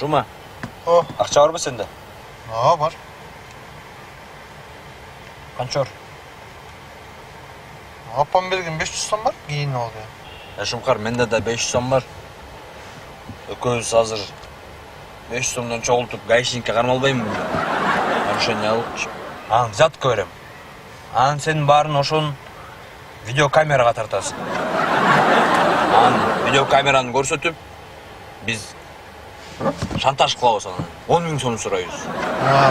Шума. О, Акча барбы сенде? бар. Канчор? Апам берген 500 сом бар, кейін алды. Шумкар, менде да 500 сом бар. Экөөбүз азыр 500 сомдон чогултуп гаишникке кармалбайбы мен. Нарушение алып. Анын взятка берем. Анын сенин баарын ошон видеокамерага тартасың. Анын видеокамераны көрсөтүп, биз шантаж кылабыз аны. 10 000 сом сурайбыз.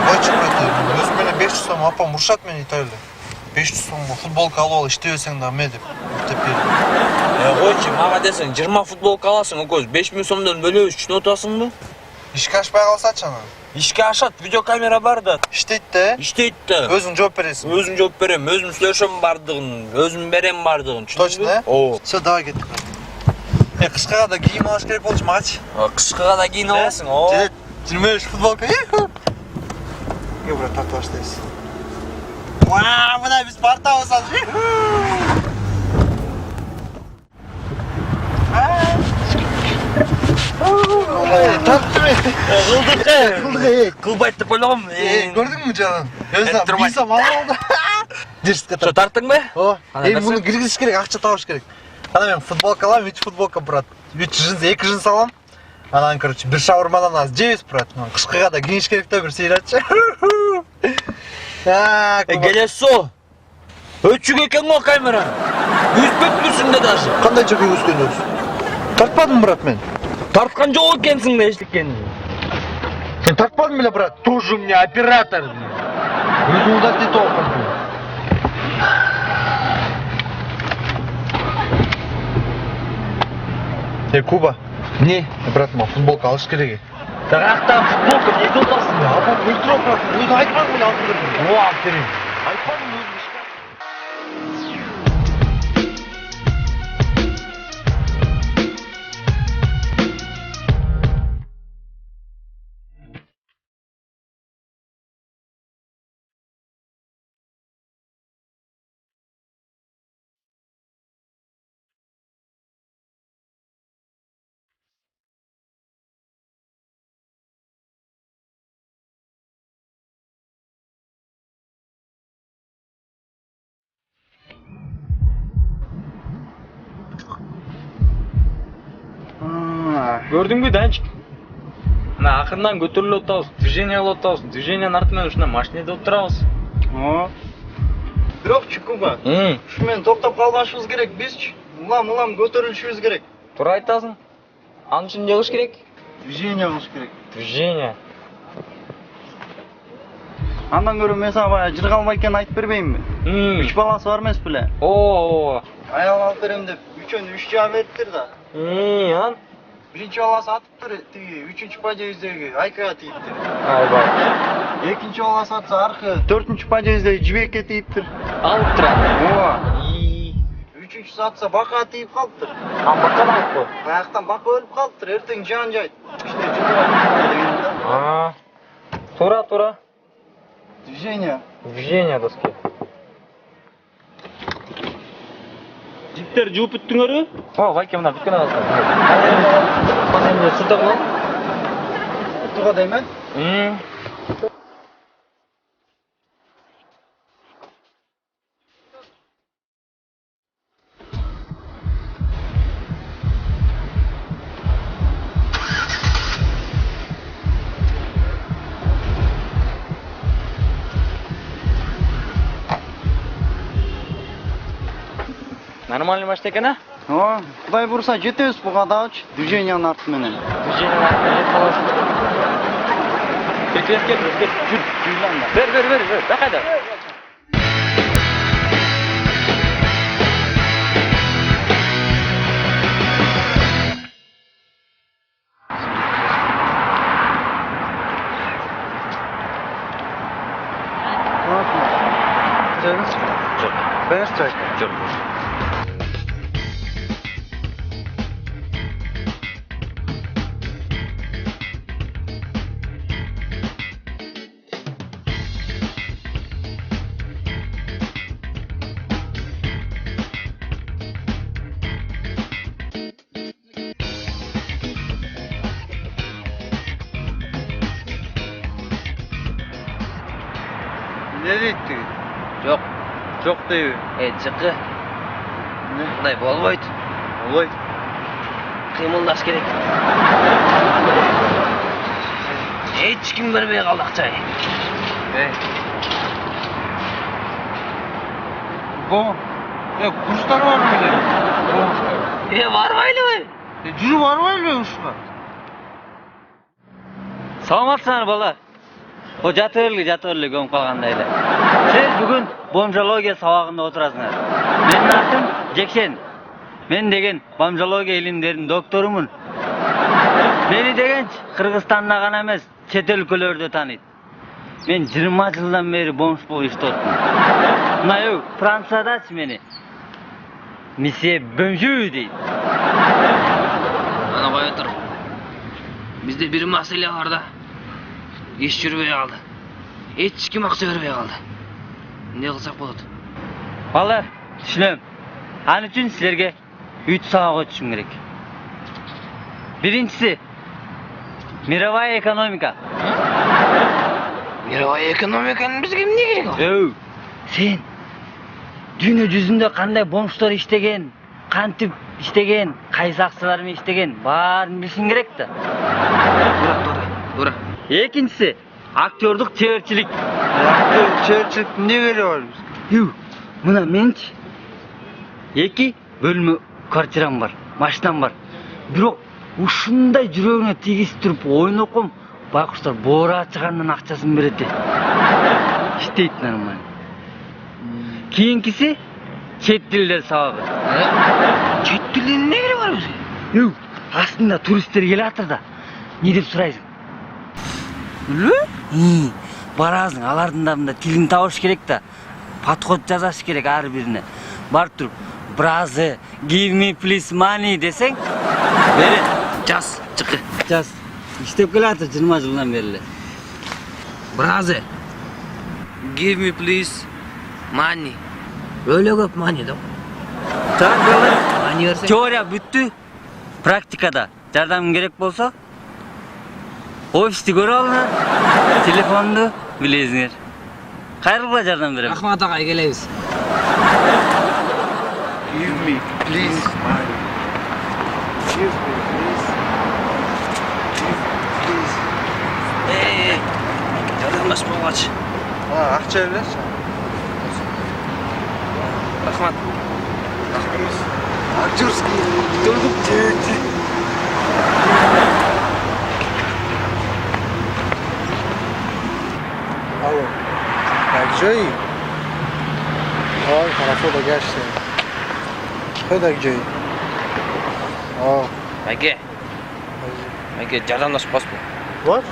Бойчук брат, өзүм менен 500 сом апам урушат мени Италияда. 500 сомго футболка алып ал, иштебесең да ме деп берди. Койчу, мага десең 20 футболка аласың, экөөбүз 5000 сомдон бөлөбүз, түшүнүп атасыңбы? Ишке ашпай калсачы анан. Ишке ашат, видеокамера бар да. Иштейт да. Иштейт да. Өзүң жооп бересиң. Өзүм жооп берем, өзүм сүйлөшөм бардыгын, өзүм берем бардыгын. Точно, э? Ооба. Всё, давай кеттик. Кышкага да кийим алыш керек болчу магачы. Кышкыга да кийинип аласың, ооба. 25 футболка. Ке брат, тартып баштайбыз. Мына биз партабыз азыр. Кылбайт деп ойлогом. Көрдүңбү жаным? Өзү бисам алып алды. Дирске Что, тарттыңбы? Муну киргизиш керек, акча табыш керек. Ана мен футболка алам, 3 футболка брат. 2 джинс алам. Анан, короче, бир шаурмадан аз жейбиз брат. Кышкыга да кийиш керек да бир сыйратчы. Келесо. Өчүк экен го камера. Үзбөкмүсүң да даже. Кандай жок үзгөнөбүз? Тартпадым брат мен. Тарткан жок экенсиң да эчтекен. Сен тартпадың беле брат? Тоже у меня оператор. Өзүң удалить этип алгансың. Куба. Не? Брат, ма футболка алыш керек. Тарактан футболка не доласың? Апам өлтүрөп брат. Өзү айтпадың беле алып бердим. О, алып берейин. Айтпадың өзүң. Көрдүңбү, Данчик? Мына акырынан көтөрүлүп атабыз, движение кылып атабыз. Движениянын арты менен ушундай машинеде отурабыз. Бирокчу Куба. Ушу менен токтоп калбашыбыз керек, бизчи. Улам көтөрүлүшүбүз керек. Туура айтасың. Анын үчүн эмне кылыш керек? Движение кылыш керек. Движение. Андан көрө мен сага баягы жыргалбай экенин айтып бербейинби? 3 баласы бар эмес беле? Оооо. Аял алып берем деп 3-өн 3 жаа бериптир да. Анан? Биринчи баласы атыптыр, тиги 3-үнчү подъездеги Айкага тийиптир. Албай. Экинчи баласы атса аркы 4-үнчү подъездеги Жибекке тийиптир. Алыптыр. Ооба. Үчүнчүсү атса Бака тийип калыптыр. Бакадан алып кой. Баяктан Бака өлүп калыптыр, эртең жан жайт. İşte жыдырап да. Туура. Движение. Движение доски. Жиптер жууп бүттүңөрбү? О, Вайке мына бүткөн алды. Панелде сыртыгы. Туга дейме? Нормальный машина экен, а? Ооба, Кудай бурса жетебиз буга дагычы, движениянын арты менен. Движениянын арты менен жет каласың. Кет. Жүр, Бер. Бакайда. Жок. Беш чай. Жок. Ne deydi? Yok. Çok deydi. Çıkı. Ne? Bunday bolboyt. Olay. Kıymıldaş gerek. Hiç kim vermeye kaldı akçayı. Bu. Kuşlar var mı öyle? Kuşlar. Var mı öyle mi? Cürü var mı öyle kuşlar? Саламатсыңар балар. О жатырлы көмүп калганда эле. Сиз бүгүн бомжология сабагында отурасыңар. Менин атым Жексен. Мен деген бомжология илимдеринин докторумун. Мени деген Кыргызстанда гана эмес, чет өлкөлөрдө тааныйт. Мен 20 жылдан бери бомж болуп иштеп атам. Мына Франциядачы мени Месье Бөмжүү дейт. Ана кой отур. Бизде бир маселе бар да. Еш жүрбөй калды. Эч ким акча бербей калды. Эмне кылсак болот? Балар, түшүнөм. Ал үчүн силерге 3 сабак өтүшүм керек. Биринчиси мировая экономика. Мировая экономиканын бизге эмне кереги бар? Сен дүйнө жүзүндө кандай бомждор иштеген, кантип иштеген, кайсы акчалар менен иштеген баарын билишиң керек да. Туура. Экинчиси актёрдук чеберчилик. Чеберчилик не кереги бар бизге? Мына менчи 2 бөлмө квартирам бар, машинам бар. Бирок ушундай жүрөгүнө тийгизип ойноком байкуштар боора чыгандан акчасын берет. İşteyt нормально. Кийинкиси чет тилдер сабагы. Чет тилдин эмне кереги бар бизге? Астында туристтер келатыр да. Не деп сурайсың? Барасың, алардын да мында тилин табыш керек да. Подход жазаш керек ар бирине. Барып туруп, "Бразы, give me please money" десең, берет. Жаз, чыкы. Жаз. İştеп келатыр 20 жылдан бери эле. Бразы. Give me please money. Өлө көп money да. Так, балар. Money берсең. Теория бүттү. Практикада жардам керек болсо, офисти көрүп алыңар. Телефонду билесиңер. Кайрылгыла жардам берем. Рахмат агай, келебиз. Give me, please. Give me, please. Жардамдаш болгоч. Акча бересиз? Рахмат. Актерский. Только Алло. Джей. Ой, хорошо догашься. Куда Джей? Майке, жардамдаш баспы. What?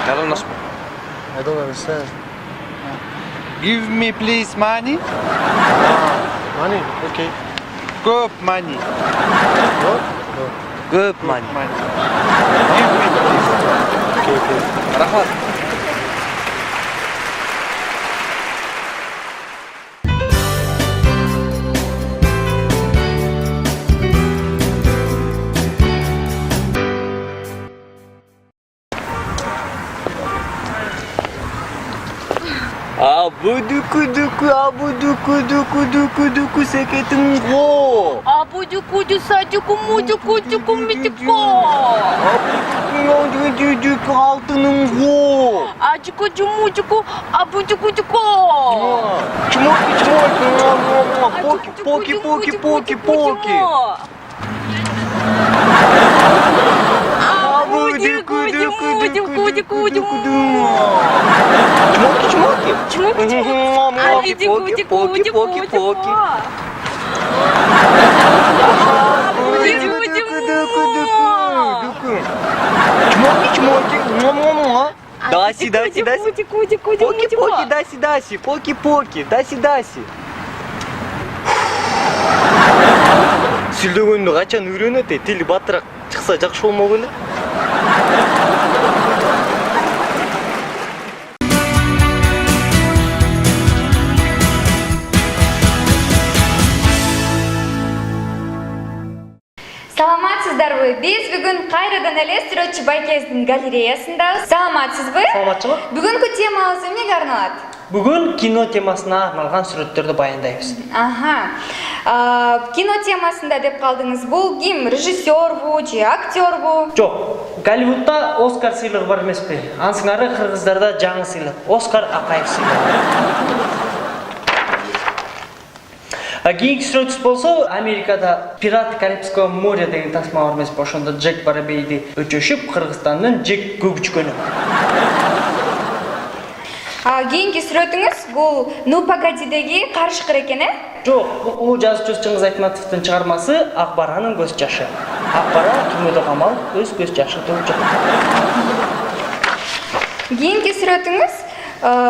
Жардамдаш. I don't understand. Give me please money. Money? Okay. Көп money. What? No. Көп money. Give me please. Okay. Рахмат. Абу-дуку-дуку, секетим го. Абу-дюку-дю, садюку, мудюку, дюку, митюку. Абу-дуку, алтыным го. Аджуку-дю, мудюку, абу-дюку-дюку. Чмоки, поки. Даси. Сүйлөгөндү качан үйрөнөт, тили батыраак чыкса жакшы болмок эле. Саламатсыздарбы? Биз бүгүн кайрадан эле Сүрөтчү Байкездин галереясында. Саламатсызбы? Саламатчылык. Бүгүнкү темабыз эмнеге арналат? Бүгін кино темасына арналған сүрөттөрдү баяндайбыз. Кино темасында деп қалдыңыз. Бұл ким? Режиссер бу, же актер бу? Жоқ, Голливудта Оскар сыйлығы бар емес пе? Ансыңары қырғыздарда жаңы сыйлық. Оскар Акаев сыйлығы. Кейінгі сүрөтүс болсо, Америкада «Пираты Карибского моря» деген тасма бар емес пе? Ошондо Джек Барабейди өчөшүп, Кыргызстандын Джек Көбүчкөнү. Кейінгі сүрөтүңүз бул «Ну погодидеги карышкыр экен, э? Жоқ, бұл жазуучу Чыңгыз Айтматовдун чыгармасы Акбаранын көз жашы. Акбара түрмөдө камалып, өз көз жашы төгүп жатат. Кейінгі сүрөтүңүз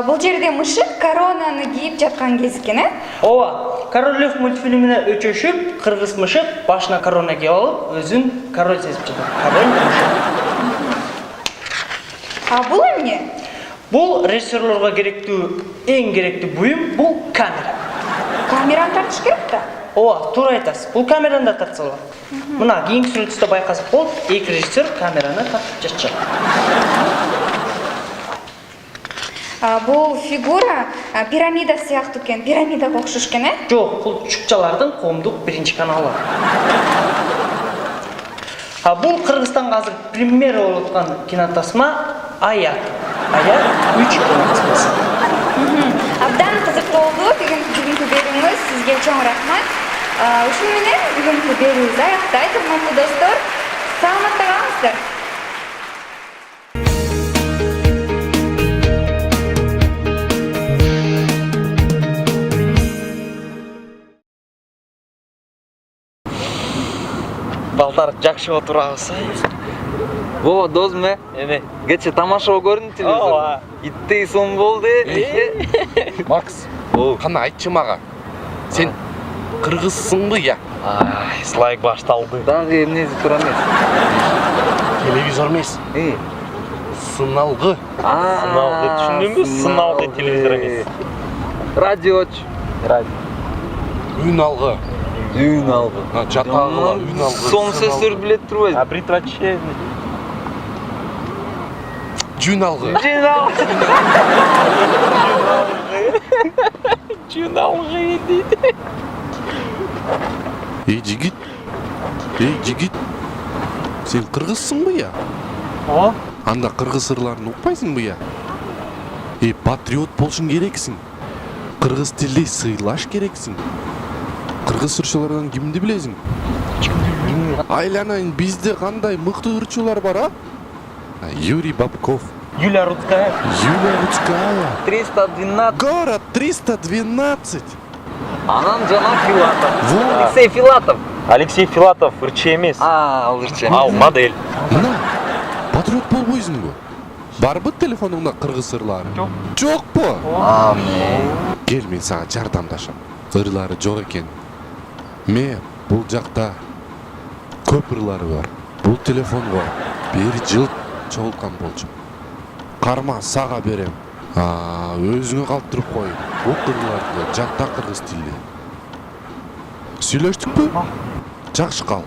бул жерде мышык коронаны кийип жаткан кез экен, э? Ооба, Король Лев мультфильмине өчөшүп, кыргыз мышык башына корона кийип алып, өзүн король сезип жатат. Король мышык. Бул эмне? Бул режиссерлорго эң керектүү буюм бул камера. Камераны тартыш керек да. Ооба, туура айтасыз. Бул камераны да тартса болот. Мына кийинки сүрөттө байкасак болот, эки режиссер камераны тартып жатышат. Бул фигура пирамида сыяктуу экен, пирамидага окшош экен, э? Жок, бул чукчалардын коомдук биринчи каналы. Бул Кыргызстанга азыр премьера болуп аткан кинотасма Аяк. Аяк 3 кинотасмасы. Абдан кызыктуу болду бүгүнкү берүүңүз. Сизге чоң рахмат. Ушун менен бүгүнкү берүүбүз аяктайт, урматтуу достор. Саламатта калыңыздар. Балдар жакшы отурабыз. Во, досым, эме, кече тамашалоо көрдүм телевизордо. Иттей сон болду. Макс, кана айтчы мага. Сен кыргызсыңбы я? Слайк башталды. Дагы эмнеси тура эмес. Телевизор эмес. Сыналгы. Сыналгы түшүндүңбү? Сыналгы телевизор эмес. Радиоч. Үн алгы. Үн алгы. Жатагыла үн алгы. Сон сөздөр билет турбайбы? Предпочтение. Жүн алгы. Жүн алгы дейт. Эй жигит. Сен кыргызсыңбы я? Анда кыргыз ырларын укпайсыңбы я? Патриот болушуң керексиң. Кыргыз тилде сыйлаш керексиң. Кыргыз ырчылардан кимди билесиң? Айланайын, бизде кандай мыкты ырчылар бар, а? Юрий Бабков. Юлия Рудская. 312. Город 312. Анан жана Филатов. Во. Алексей Филатов ырчы эмес. Ал ырчы. Ал модель. Мына, патриот болбойсуңбу? Барбы телефонуңда кыргыз ырлары? Жокпу? Кел, мен сага жардамдашам. Ырлары жок экен. Бул жакта көп ырлары бар. Бул телефонго бир жыл чогулткан болчу. Карма, сага берем. Өзүңө калтырып кой. Бул ырларды жатта кыргыз тилде. Сүйлөштүкпү? Жакшы кал.